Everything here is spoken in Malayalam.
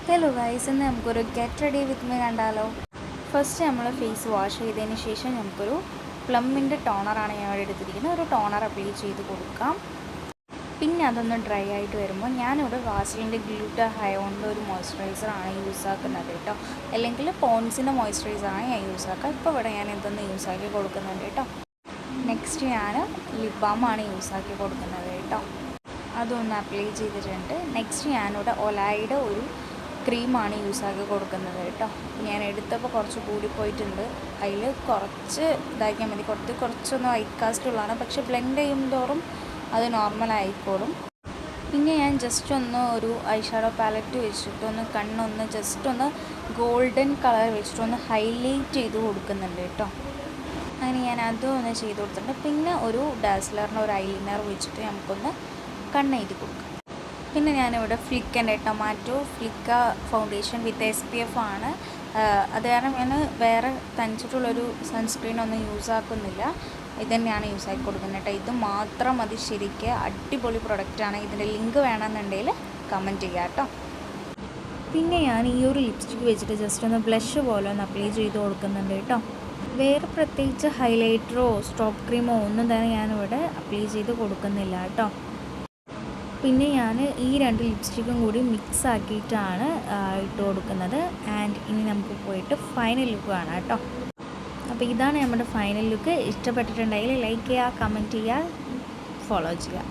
ഹലോ ഗൈസ്, ഇന്ന് നമുക്കൊരു ഗെറ്റ് റെഡി വിത്ത് മീ കണ്ടാലോ. ഫസ്റ്റ് നമ്മൾ ഫേസ് വാഷ് ചെയ്തതിന് ശേഷം നമുക്കൊരു പ്ലമ്മിൻ്റെ ടോണറാണ് ഞാൻ ഇവിടെ എടുത്തിരിക്കുന്നത്. ഒരു ടോണർ അപ്ലൈ ചെയ്ത് കൊടുക്കാം. പിന്നെ അതൊന്ന് ഡ്രൈ ആയിട്ട് വരുമ്പോൾ ഞാനിവിടെ വാസലിൻ്റെ ഗ്ലൂട്ട ഹയോണിൻ്റെ ഒരു മോയ്സ്ചറൈസറാണ് യൂസ് ആക്കുന്നത് കേട്ടോ. അല്ലെങ്കിൽ പോൺസിൻ്റെ മോയ്സ്ചറൈസറാണ് ഞാൻ യൂസ് ആക്കുക. ഇപ്പോൾ ഇവിടെ ഞാൻ ഇതൊന്ന് യൂസ് ആക്കി കൊടുക്കുന്നുണ്ട് കേട്ടോ. നെക്സ്റ്റ് ഞാൻ ലിപ് ബാമാണ് യൂസ് ആക്കി കൊടുക്കുന്നത് കേട്ടോ. അതൊന്ന് അപ്ലൈ ചെയ്തിട്ടുണ്ട്. നെക്സ്റ്റ് ഞാനിവിടെ ഒലായിയുടെ ഒരു ക്രീമാണ് യൂസ് ആക്കി കൊടുക്കുന്നത് കേട്ടോ. ഞാൻ എടുത്തപ്പോൾ കുറച്ച് കൂടിപ്പോയിട്ടുണ്ട്. അതിൽ കുറച്ച് ഇതാക്കിയാൽ മതി. കുറച്ചൊന്ന് വൈറ്റ് കാസ്റ്റ് ഉള്ളതാണ്, പക്ഷേ ബ്ലെൻഡ് ചെയ്യുമ്പോഴും അത് നോർമലായിക്കോളും. പിന്നെ ഞാൻ ജസ്റ്റ് ഒന്ന് ഒരു ഐ ഷാഡോ പാലറ്റ് വെച്ചിട്ടൊന്ന് കണ്ണൊന്ന് ജസ്റ്റ് ഒന്ന് ഗോൾഡൻ കളർ വെച്ചിട്ടൊന്ന് ഹൈലൈറ്റ് ചെയ്ത് കൊടുക്കുന്നുണ്ട് കേട്ടോ. അങ്ങനെ ഞാൻ അതും ഒന്ന് ചെയ്ത് കൊടുത്തിട്ടുണ്ട്. പിന്നെ ഒരു ഡാസ്ലറിൻ്റെ ഒരു ഐലൈനർ വെച്ചിട്ട് നമുക്കൊന്ന് കണ്ണെഴുതി കൊടുക്കാം. പിന്നെ ഞാനിവിടെ ഫ്ലിക്കൻ്റെ ടൊമാറ്റോ ഫ്ലിക്ക ഫൗണ്ടേഷൻ വിത്ത് SPF ആണ്. അത് കാരണം ഞാൻ വേറെ തനിച്ചിട്ടുള്ളൊരു സൺസ്ക്രീനൊന്നും യൂസ് ആക്കുന്നില്ല. ഇത് തന്നെയാണ് യൂസ് ആക്കി കൊടുക്കുന്നത് കേട്ടോ. ഇത് മാത്രം മതി. ശരിക്കും അടിപൊളി പ്രൊഡക്റ്റാണ്. ഇതിൻ്റെ ലിങ്ക് വേണമെന്നുണ്ടെങ്കിൽ കമൻറ്റ് ചെയ്യാം കേട്ടോ. പിന്നെ ഞാൻ ഈ ഒരു ലിപ്സ്റ്റിക്ക് വെച്ചിട്ട് ജസ്റ്റ് ഒന്ന് ബ്ലഷ് പോലെ ഒന്ന് അപ്ലൈ ചെയ്ത് കൊടുക്കുന്നുണ്ട് കേട്ടോ. വേറെ പ്രത്യേകിച്ച് ഹൈലൈറ്ററോ സ്റ്റോപ്പ് ക്രീമോ ഒന്നും തന്നെ ഞാനിവിടെ അപ്ലൈ ചെയ്ത് കൊടുക്കുന്നില്ല കേട്ടോ. പിന്നെ ഞാൻ ഈ രണ്ട് ലിപ്സ്റ്റിക്കും കൂടി മിക്സ് ആക്കിയിട്ടാണ് ഇട്ട് കൊടുക്കുന്നത്. ആൻഡ് ഇനി നമുക്ക് പോയിട്ട് ഫൈനൽ ലുക്ക് കാണാം കേട്ടോ. അപ്പോൾ ഇതാണ് നമ്മുടെ ഫൈനൽ ലുക്ക്. ഇഷ്ടപ്പെട്ടിട്ടുണ്ടെങ്കിൽ ലൈക്ക് ചെയ്യുക, കമൻറ്റ് ചെയ്യുക, ഫോളോ ചെയ്യുക.